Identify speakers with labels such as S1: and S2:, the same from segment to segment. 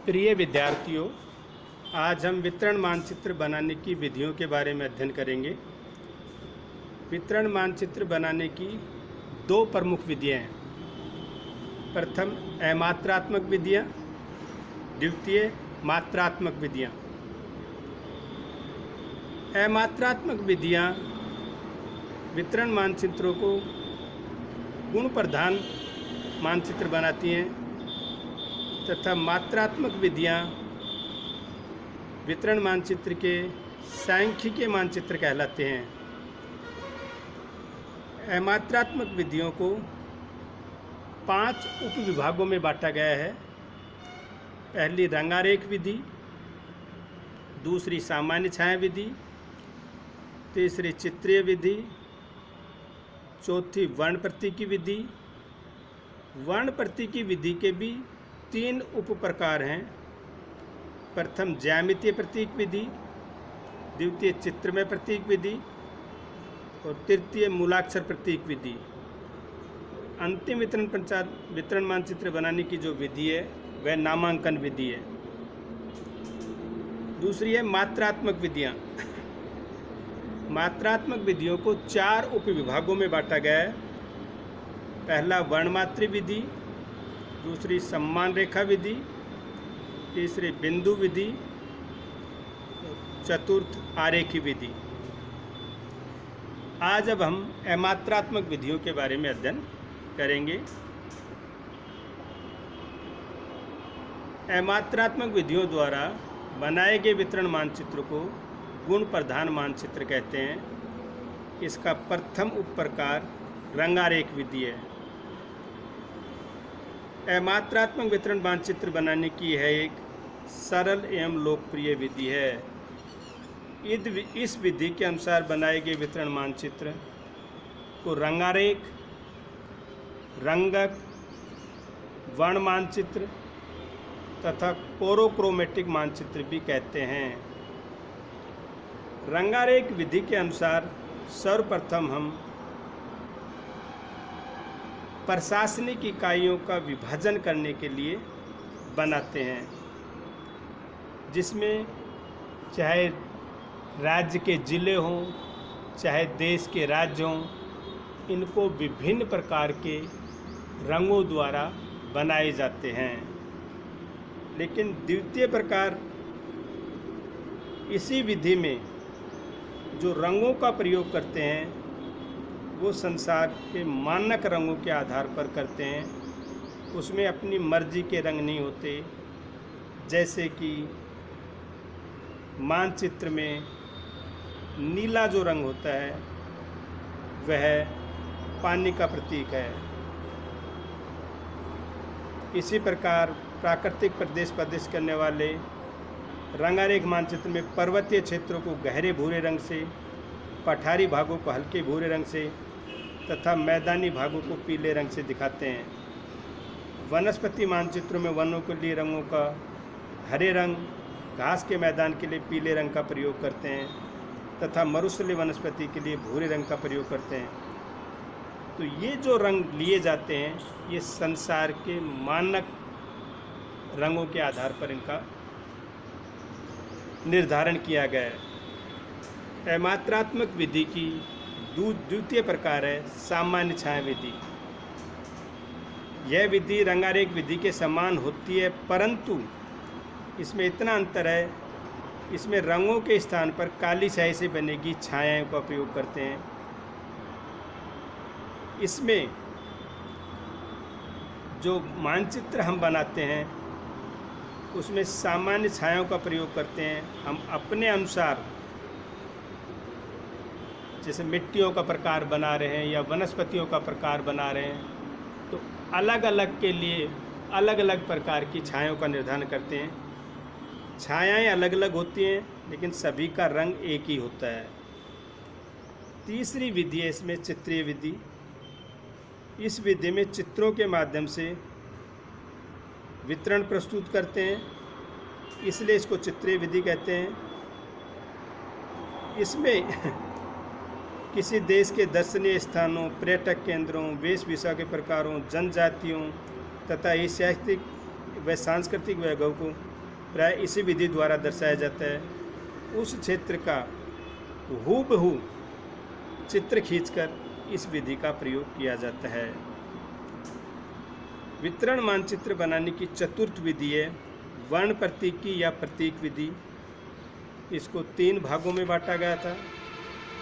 S1: प्रिय विद्यार्थियों, आज हम वितरण मानचित्र बनाने की विधियों के बारे में अध्ययन करेंगे। वितरण मानचित्र बनाने की दो प्रमुख विधियां हैं। प्रथम अमात्रात्मक विधियां, द्वितीय मात्रात्मक विधियां। अमात्रात्मक विधियां वितरण मानचित्रों को गुण प्रधान मानचित्र बनाती हैं तथा मात्रात्मक विधियां वितरण मानचित्र के सांख्यिकीय मानचित्र कहलाते हैं। अमात्रात्मक विधियों को 5 उपविभागों में बांटा गया है। पहली रंगारेख विधि, दूसरी सामान्य छाया विधि, तीसरी चित्रीय विधि, चौथी वर्ण प्रतीकी विधि। वर्ण प्रतीकी विधि के भी 3 उप प्रकार हैं। प्रथम ज्यामितीय प्रतीक विधि, द्वितीय चित्रमय प्रतीक विधि और तृतीय मूलाक्षर प्रतीक विधि। अंतिम वितरण मानचित्र बनाने की जो विधि है वह नामांकन विधि है। दूसरी है मात्रात्मक विधियां। मात्रात्मक विधियों को 4 उपविभागों में बांटा गया है। पहला वर्णमात्री विधि, दूसरी सम्मान रेखा विधि, तीसरी बिंदु विधि, चतुर्थ आरेखी विधि। आज अब हम अमात्रात्मक विधियों के बारे में अध्ययन करेंगे। अमात्रात्मक विधियों द्वारा बनाए गए वितरण मानचित्र को गुण प्रधान मानचित्र कहते हैं। इसका प्रथम उप प्रकार रंगारेख विधि है। अमात्रात्मक वितरण मानचित्र बनाने की यह एक सरल एवं लोकप्रिय विधि है। इस विधि के अनुसार बनाए गए वितरण मानचित्र को रंगारेख, रंगक, वर्ण मानचित्र तथा कोरोक्रोमेटिक मानचित्र भी कहते हैं। रंगारेख विधि के अनुसार सर्वप्रथम हम प्रशासनिक इकाइयों का विभाजन करने के लिए बनाते हैं, जिसमें चाहे राज्य के ज़िले हों, चाहे देश के राज्य हों, इनको विभिन्न प्रकार के रंगों द्वारा बनाए जाते हैं। लेकिन द्वितीय प्रकार, इसी विधि में जो रंगों का प्रयोग करते हैं वो संसार के मानक रंगों के आधार पर करते हैं। उसमें अपनी मर्जी के रंग नहीं होते। जैसे कि मानचित्र में नीला जो रंग होता है वह पानी का प्रतीक है। इसी प्रकार प्राकृतिक प्रदेश प्रदर्शित करने वाले रंगारेख मानचित्र में पर्वतीय क्षेत्रों को गहरे भूरे रंग से, पठारी भागों को हल्के भूरे रंग से तथा मैदानी भागों को पीले रंग से दिखाते हैं। वनस्पति मानचित्रों में वनों के लिए रंगों का हरे रंग, घास के मैदान के लिए पीले रंग का प्रयोग करते हैं तथा मरुस्थलीय वनस्पति के लिए भूरे रंग का प्रयोग करते हैं। तो ये जो रंग लिए जाते हैं ये संसार के मानक रंगों के आधार पर इनका निर्धारण किया गया है। अमात्रात्मक विधि की द्वितीय प्रकार है सामान्य छाया विधि। यह विधि रंगारेख विधि के समान होती है, परंतु इसमें इतना अंतर है, इसमें रंगों के स्थान पर काली स्याही से बनेगी छायाओं का प्रयोग करते हैं। इसमें जो मानचित्र हम बनाते हैं उसमें सामान्य छायाओं का प्रयोग करते हैं। हम अपने अनुसार, जैसे मिट्टियों का प्रकार बना रहे हैं या वनस्पतियों का प्रकार बना रहे हैं, तो अलग अलग के लिए अलग अलग प्रकार की छायाओं का निर्धारण करते हैं। छायाएं अलग अलग होती हैं लेकिन सभी का रंग एक ही होता है। तीसरी विधि है इसमें चित्रीय विधि। इस विधि में चित्रों के माध्यम से वितरण प्रस्तुत करते हैं, इसलिए इसको चित्रीय विधि कहते हैं। इसमें किसी देश के दर्शनीय स्थानों, पर्यटक केंद्रों, वेशभूषा के प्रकारों, जनजातियों तथा ऐतिहासिक व सांस्कृतिक वैभव को प्राय इसी विधि द्वारा दर्शाया जाता है। उस क्षेत्र का हूबहू चित्र खींचकर इस विधि का प्रयोग किया जाता है। वितरण मानचित्र बनाने की चतुर्थ विधि है वर्ण प्रतीकी या प्रतीक विधि। इसको 3 भागों में बांटा गया था।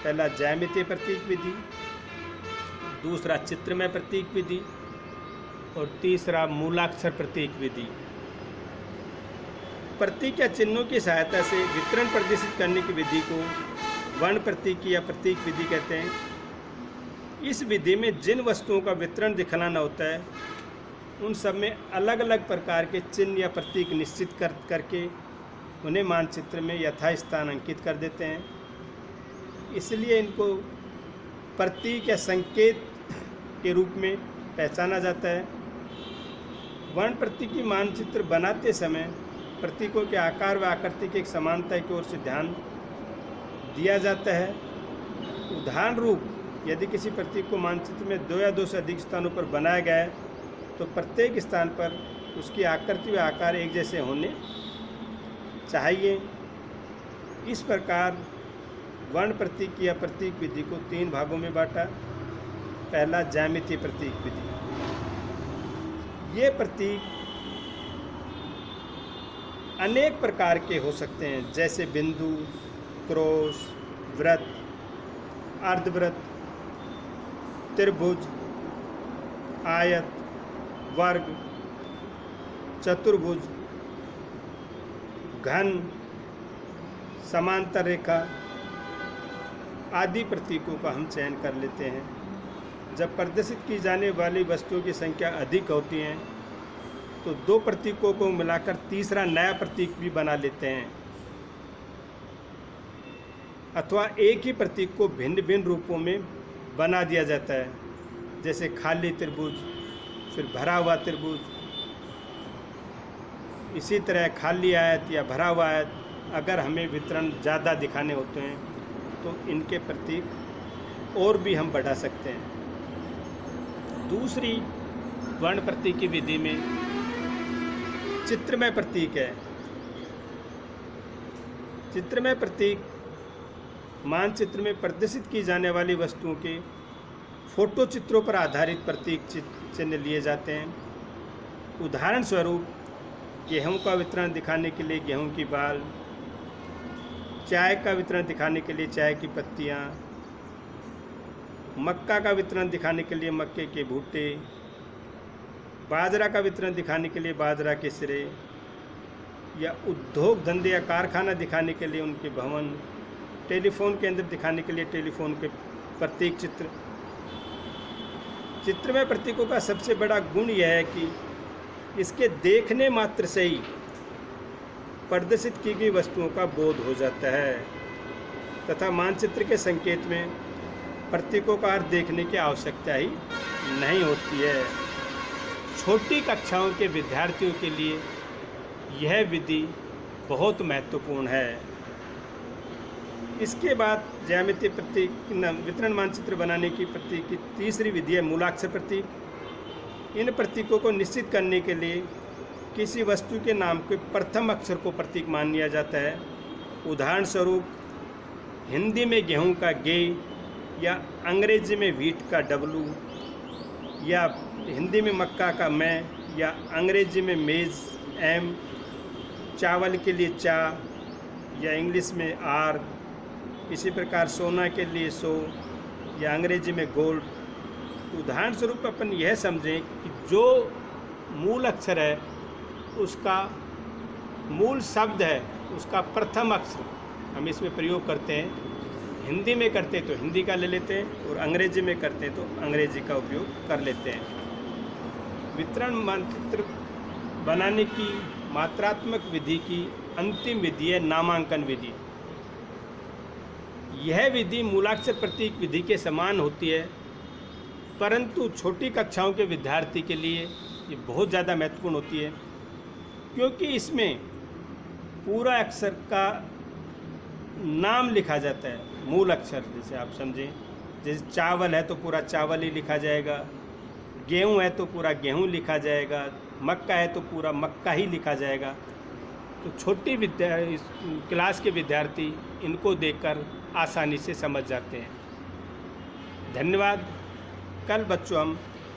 S1: पहला ज्यामितीय प्रतीक विधि, दूसरा चित्रमय प्रतीक विधि और तीसरा मूलाक्षर प्रतीक विधि। प्रतीक या चिन्हों की सहायता से वितरण प्रदर्शित करने की विधि को वर्ण प्रतीकी या प्रतीक विधि कहते हैं। इस विधि में जिन वस्तुओं का वितरण दिखलाना होता है उन सब में अलग अलग प्रकार के चिन्ह या प्रतीक निश्चित करके उन्हें मानचित्र में यथास्थान अंकित कर देते हैं। इसलिए इनको प्रतीक या संकेत के रूप में पहचाना जाता है। वर्ण प्रतीकी मानचित्र बनाते समय प्रतीकों के आकार व आकृति की एक समानता की ओर से ध्यान दिया जाता है। उदाहरण रूप यदि किसी प्रतीक को मानचित्र में 2 या 2 से अधिक स्थानों पर बनाया गया है तो प्रत्येक स्थान पर उसकी आकृति व आकार एक जैसे होने चाहिए। इस प्रकार वर्ण प्रतीक या प्रतीक विधि को 3 भागों में बांटा। पहला ज्यामितीय प्रतीक विधि। ये प्रतीक अनेक प्रकार के हो सकते हैं, जैसे बिंदु, क्रॉस, वृत्त, अर्धवृत्त, त्रिभुज, आयत, वर्ग, चतुर्भुज, घन, समांतर रेखा आदि प्रतीकों का हम चयन कर लेते हैं। जब प्रदर्शित की जाने वाली वस्तुओं की संख्या अधिक होती है तो 2 प्रतीकों को मिलाकर तीसरा नया प्रतीक भी बना लेते हैं, अथवा एक ही प्रतीक को भिन्न भिन्न रूपों में बना दिया जाता है, जैसे खाली त्रिभुज, फिर भरा हुआ त्रिभुज। इसी तरह खाली आयत या भरा हुआ आयत अगर हमें वितरण ज़्यादा दिखाने होते हैं तो इनके प्रतीक और भी हम बढ़ा सकते हैं। दूसरी वर्ण प्रतीकी विधि में चित्रमय प्रतीक है। चित्रमय प्रतीक मानचित्र में प्रदर्शित की जाने वाली वस्तुओं के फोटो चित्रों पर आधारित प्रतीक चिन्ह लिए जाते हैं। उदाहरण स्वरूप गेहूं का वितरण दिखाने के लिए गेहूं की बाल, चाय का वितरण दिखाने के लिए चाय की पत्तियां, मक्का का वितरण दिखाने के लिए मक्के के भुट्टे, बाजरा का वितरण दिखाने के लिए बाजरा के सिरे, या उद्योग धंधे या कारखाना दिखाने के लिए उनके भवन, टेलीफोन केंद्र दिखाने के लिए टेलीफोन के प्रतीक चित्र। चित्रमय प्रतीकों का सबसे बड़ा गुण यह है कि इसके देखने मात्र से ही प्रदर्शित की गई वस्तुओं का बोध हो जाता है तथा मानचित्र के संकेत में प्रतीकों का अर्थ देखने की आवश्यकता ही नहीं होती है। छोटी कक्षाओं के विद्यार्थियों के लिए यह विधि बहुत महत्वपूर्ण है। इसके बाद ज्यामितीय प्रतीक वितरण मानचित्र बनाने की प्रतीक की तीसरी विधि है मूलाक्षर प्रतीक। इन प्रतीकों को निश्चित करने के लिए किसी वस्तु के नाम के प्रथम अक्षर को प्रतीक मान लिया जाता है। उदाहरण स्वरूप हिंदी में गेहूं का गे, या अंग्रेजी में व्हीट का डब्लू, या हिंदी में मक्का का मैं, या अंग्रेजी में मेज़ एम, चावल के लिए चा, या इंग्लिश में आर। इसी प्रकार सोना के लिए सो, या अंग्रेजी में गोल्ड। उदाहरण स्वरूप अपन यह समझें कि जो मूल अक्षर है उसका मूल शब्द है उसका प्रथम अक्षर हम इसमें प्रयोग करते हैं। हिंदी में करते हैं तो हिंदी का ले लेते हैं और अंग्रेजी में करते हैं तो अंग्रेजी का उपयोग कर लेते हैं। वितरण मानचित्र बनाने की मात्रात्मक विधि की अंतिम विधि है नामांकन विधि। यह विधि मूलाक्षर प्रतीक विधि के समान होती है, परंतु छोटी कक्षाओं के विद्यार्थी के लिए ये बहुत ज़्यादा महत्वपूर्ण होती है, क्योंकि इसमें पूरा अक्षर का नाम लिखा जाता है। मूल अक्षर जैसे आप समझें, जैसे चावल है तो पूरा चावल ही लिखा जाएगा, गेहूं है तो पूरा गेहूं लिखा जाएगा, मक्का है तो पूरा मक्का ही लिखा जाएगा। तो छोटी क्लास के विद्यार्थी इनको देखकर आसानी से समझ जाते हैं। धन्यवाद। कल बच्चों हम